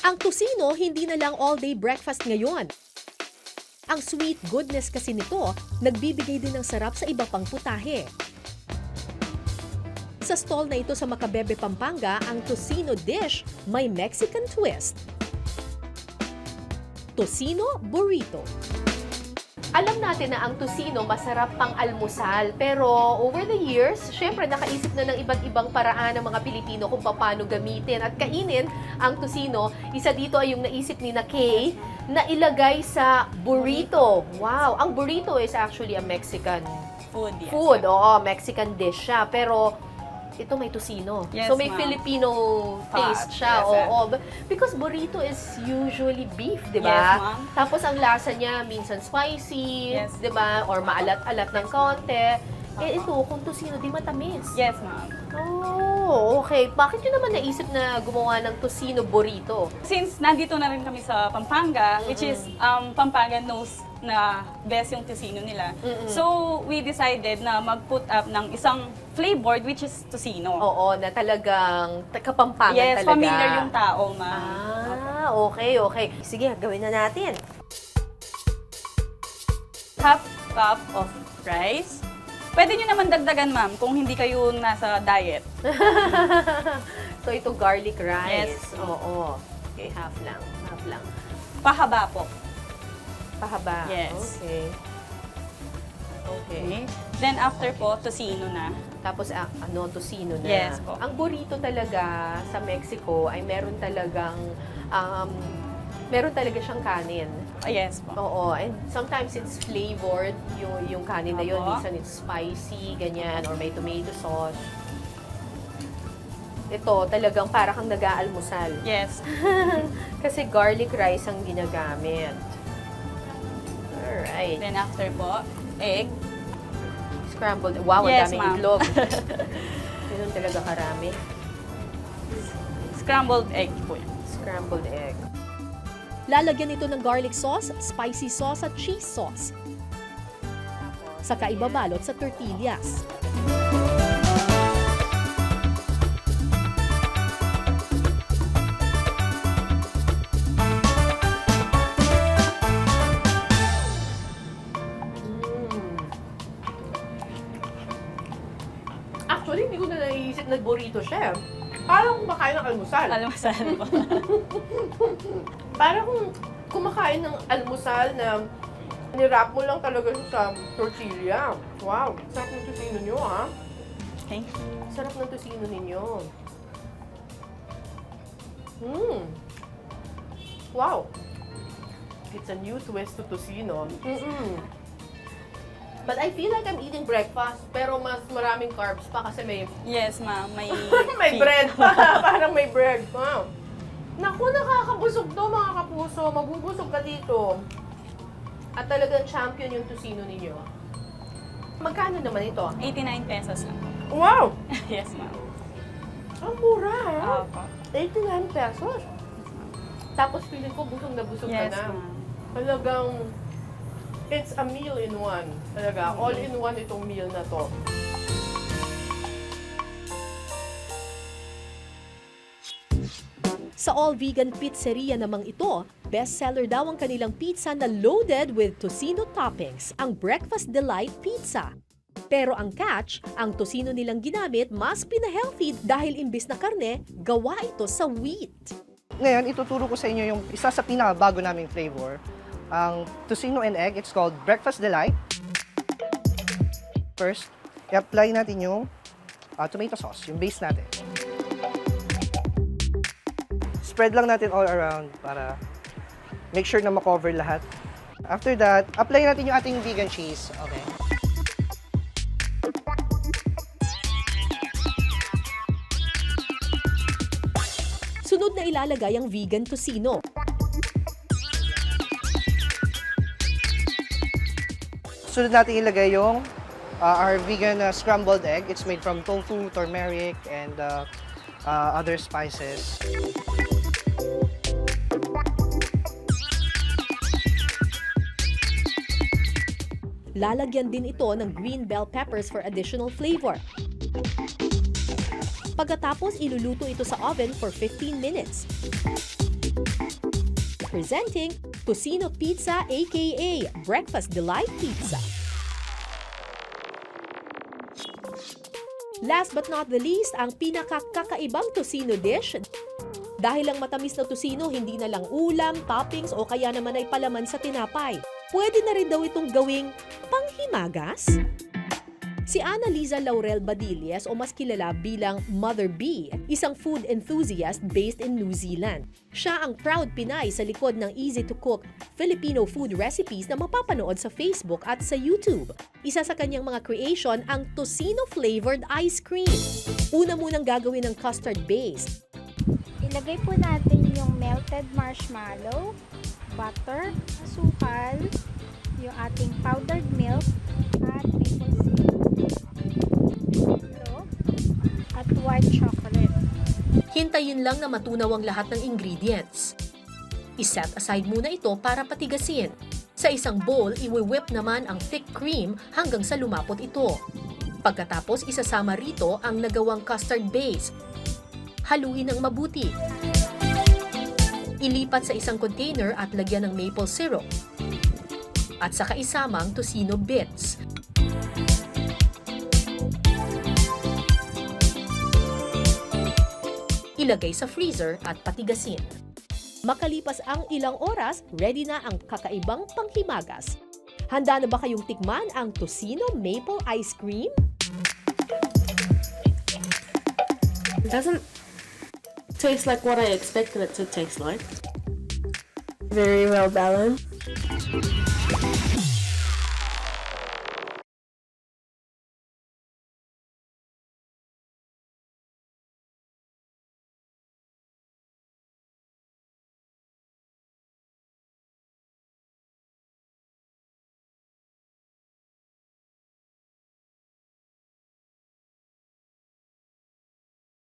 Ang tocino hindi na lang all-day breakfast ngayon. Ang sweet goodness kasi nito, nagbibigay din ng sarap sa iba pang putahe. Sa stall na ito sa Macabebe, Pampanga, ang tocino dish may Mexican twist. Tocino burrito. Alam natin na ang tocino masarap pang almusal, pero over the years, syempre nakaisip na ng iba't ibang paraan ng mga Pilipino kung paano gamitin at kainin ang tocino. Isa dito ay yung naisip ni na Kay na ilagay sa burrito. Wow! Ang burrito is actually a Mexican Food, yes. food. Oo, Mexican dish siya. Pero ito may tocino. Yes, so may ma'am. Filipino taste Fat, siya. yes, Oo. Because burrito is usually beef, di ba? Yes, ma'am. Tapos ang lasa niya minsan spicy, Yes. di ba? Or maalat-alat ng konti. Eh ito, kung tocino, di matamis. Yes, ma'am. Oh, okay. Bakit nyo naman naisip na gumawa ng tocino burrito? Since nandito na rin kami sa Pampanga, which is Pampanga knows na best yung tocino nila. So, we decided na mag-put up ng isang flavored, which is tocino. Oo, na talagang kapampangan Yes, talaga. familiar yung tao, ma'am. Ah, okay, okay. Sige, gawin na natin. Half cup of rice. Pwede nyo naman dagdagan, ma'am, kung hindi kayo nasa diet. So, ito garlic rice. Yes. Oo. Okay, half lang. Half lang. Pahaba po. Pahaba. Yes. Okay. Okay. Okay. Then after po, tocino na. Tapos, tocino na. Yes po. Ang burrito talaga sa Mexico ay meron talaga siyang kanin. Yes po. Oo, and sometimes it's flavored, yung kanin na yun. Opo. Minsan it's spicy, ganyan, or may tomato sauce. Ito, talagang para kang nag-aalmusal. Yes. Kasi garlic rice ang ginagamit. Alright. Then after po, egg. Scrambled. Wow, ang Yes, daming ma'am. itlog. Ganun talaga karami. Scrambled egg po yan. Scrambled egg. Lalagyan ito ng garlic sauce, spicy sauce at cheese sauce. Saka ibabalot sa tortillas. Actually, hindi ko na naiisip na burrito siya. Parang kumakain ng almusal. Almasal po. Parang kumakain ng almusal na nirap mo lang talaga siya sa tortilla. Wow, sarap ng tocino nyo, ha? Thank you. Sarap ng tocino ninyo. Wow. It's a new twist to tocino. But I feel like I'm eating breakfast, pero mas maraming carbs pa kasi may Yes, ma'am. May, may cheese. bread pa. Parang may bread pa. Naku, nakakabusog to mga kapuso. Mabubusog ka dito. At talagang champion yung tocino ninyo. Magkano naman ito? 89 pesos lang. Wow! Yes, ma'am. Ang mura, ha? Opo. 89 pesos. Tapos feeling ko busog na busog Yes, ka na. ma'am. Talagang, it's a meal in one. Talaga, all in one itong meal na to. Sa all-vegan pizzeria namang ito, bestseller daw ang kanilang pizza na loaded with tocino toppings, ang Breakfast Delight Pizza. Pero ang catch, ang tocino nilang ginamit mas pina-healthy dahil imbis na karne, gawa ito sa wheat. Ngayon, ituturo ko sa inyo yung isa sa pinakabago naming flavor. Ang tocino and egg, it's called Breakfast Delight. First, i-apply natin yung tomato sauce, yung base natin. Spread lang natin all around para make sure na makover lahat. After that, apply natin yung ating vegan cheese. Okay. Sunod na ilalagay ang vegan tocino. Sunod natin ilagay yung our vegan scrambled egg. It's made from tofu, turmeric, and other spices. Lalagyan din ito ng green bell peppers for additional flavor. Pagkatapos, iluluto ito sa oven for 15 minutes. Presenting Tocino Pizza aka Breakfast Delight Pizza. Last but not the least, ang pinakakakaibang tocino dish. Dahil ang matamis na tocino, hindi na lang ulam, toppings o kaya naman ay palaman sa tinapay. Pwede na rin daw itong gawing panghimagas? Si Annalisa Laurel Badillas o mas kilala bilang Mother B, isang food enthusiast based in New Zealand. Siya ang proud Pinay sa likod ng easy-to-cook Filipino food recipes na mapapanood sa Facebook at sa YouTube. Isa sa kanyang mga creation ang tocino-flavored ice cream. Una munang gagawin ng custard base. Ilagay po natin yung melted marshmallow, butter, asukal, yung ating powdered milk, at maple syrup, at white chocolate. Hintayin lang na matunaw ang lahat ng ingredients. I-set aside muna ito para patigasin. Sa isang bowl, iwi-whip naman ang thick cream hanggang sa lumapot ito. Pagkatapos, isasama rito ang nagawang custard base. Haluin ng mabuti. Ilipat sa isang container at lagyan ng maple syrup. At saka isama ang tocino bits. Ilagay sa freezer at patigasin. Makalipas ang ilang oras, ready na ang kakaibang panghimagas. Handa na ba kayong tikman ang tocino maple ice cream? It doesn't taste like what I expected it to taste like. Very well balanced.